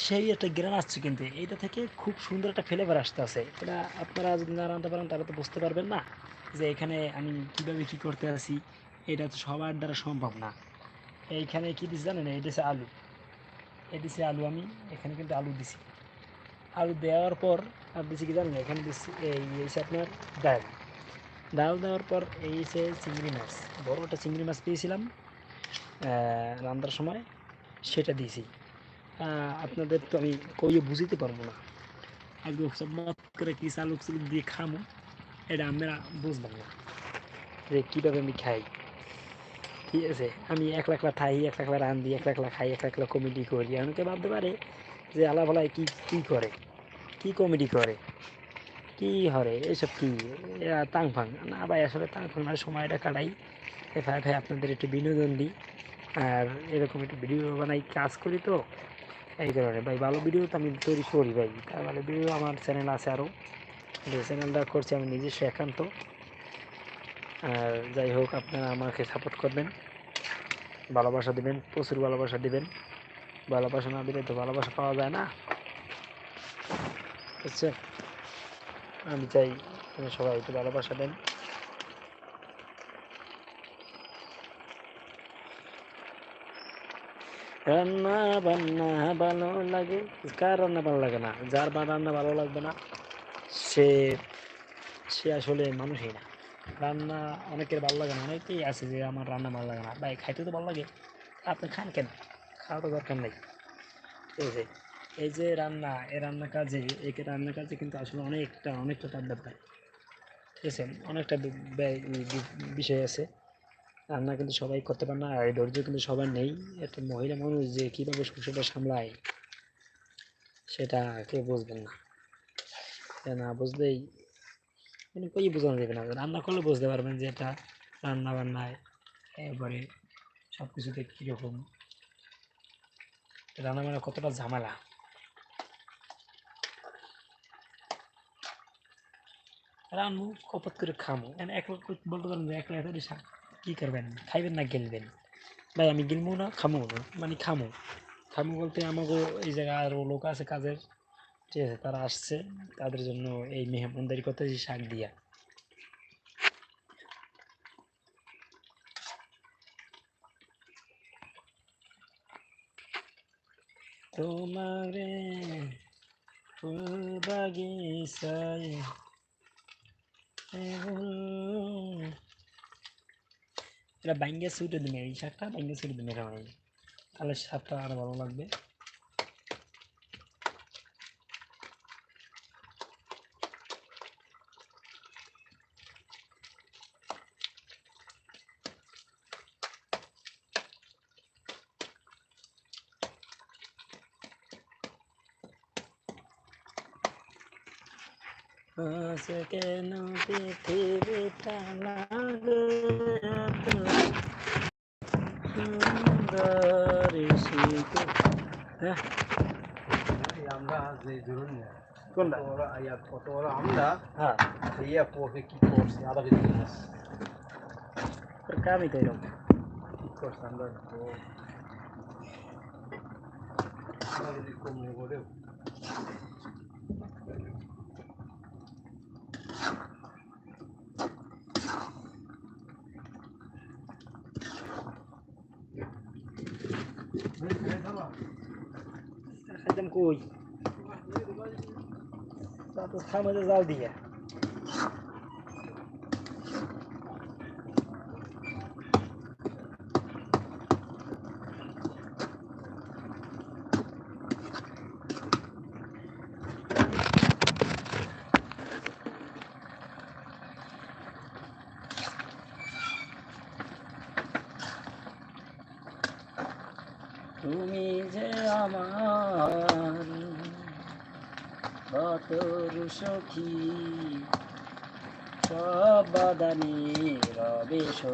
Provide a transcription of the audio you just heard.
সেই একটা গ্রান আসছে, কিন্তু এইটা থেকে খুব সুন্দর একটা ফ্লেভার আসতে আছে। এটা আপনারা যদি না রাঁধতে পারেন তাহলে তো বুঝতে পারবেন না যে এখানে আমি কীভাবে কী করতে আছি। এটা তো সবার দ্বারা সম্ভব না। এইখানে কী দিচ্ছি জানেন, এই দিচ্ছে আলু, এই দিচ্ছে আলু, আমি এখানে কিন্তু আলু দিছি। আলু দেওয়ার পর আর দিচ্ছি কি জানেন, এখানে দিচ্ছি এই হচ্ছে আপনার ডাল। ডাল দেওয়ার পর এই হচ্ছে চিংড়ি মাছ, বড় একটা চিংড়ি মাছ পেয়েছিলাম রান্নার সময়, সেটা দিয়েছি। আপনাদের তো আমি কইয়ে বুঝিতে পারবো না, একদম চমৎ করে কি চালুক চুলুক দিয়ে খামো, এটা আমরা বুঝবেন না যে কীভাবে আমি খাই। ঠিক আছে, আমি একলা একলা খাই, একলা একলা রান্ধি, একলা একলা খাই, একলা একলা কমেডি করি। অনেকে ভাবতে পারে যে আলাফালায় কী কী করে, কী কমেডি করে, কী হরে এসব, কী তাং ফাং না ভাই। আসলে তাং ফাং না, সময়টা কাটাই, ভাই ভাই আপনাদের একটু বিনোদন দিই, আর এরকম একটু ভিডিও বানাই, কাজ করি তো এই কারণে ভাই। ভালো ভিডিও তো আমি তৈরি করি ভাই, তার ভালো ভিডিও আমার চ্যানেল আছে আরও, যে চ্যানেলটা করছি আমি নিজস্ব একান্ত। আর যাই হোক, আপনারা আমাকে সাপোর্ট করবেন, ভালোবাসা দিবেন, প্রচুর ভালোবাসা দিবেন। ভালোবাসা না দিলে তো ভালোবাসা পাওয়া যায় না, বুঝছেন? আমি চাই সবাই একটু ভালোবাসা দেন। রান্না বান্না ভালো লাগে, কার রান্না ভালো লাগে না? যার রান্না ভালো লাগবে না সে সে আসলে মানুষই না। রান্না অনেকের ভালো লাগে না, অনেকেই আছে যে আমার রান্না ভালো লাগে না। ভাই খাইতে তো ভালো লাগে, আপনি খান কেন? খাওয়া তো দরকার নেই, ঠিক আছে? এই যে রান্না, এই রান্না কাজে কিন্তু আসলে অনেকটা টাফ ব্যাপার, ঠিক আছে? অনেকটা বিষয় আছে। রান্না কিন্তু সবাই করতে পারে না, আর এই ধৈর্য কিন্তু সবার নেই। একটা মহিলা মানুষ যে কীভাবে সংসারটা সামলায় সেটা কেউ বুঝবেন না। না বুঝলেই মানে কই বোঝানো যাবে না, রান্না করলে বুঝতে পারবেন যে এটা রান্না বান্নায় এবারে সব কিছুতে কীরকম রান্না বান্না, কতটা ঝামেলা। রান্নু কপাত করে খামো, মানে একলা বলতে পারেন যে একলা এত কী করবেন, খাইবেন না গেলবেন? ভাই আমি গিলবো না, খামো না, মানে খামো। খামো বলতে আমাকে এই জায়গায় আরও লোক আছে কাজের, ঠিক আছে? তারা আসছে, তাদের জন্য এই মেহমানদারি করতেছি শাক দিয়া। তোমারে ফুল বাগিচায় এটা বাইঙ্গা ছুটে দিবে, এই শাকটা বাইঙ্গা ছুটে দিবে সবাই, তাহলে স্বাদটা আরো ভালো লাগবে। কেন পৃথিবীটা লাগে এত সুন্দর, হ্যাঁ আমরা যে ধরুন কোনটা? কত বড় আমরা হ্যাঁ, ইয়া পড়ে কি করছি আধা কেজি মাছ তোর কামই তো এরকম। কি করছি আমরা তো আধা কেজি কম নেই বলে খাইতাম কই, তা তো খামে জাল দিয়ে। তুমি যে আমার কতর সখী, সব বাদানি রবে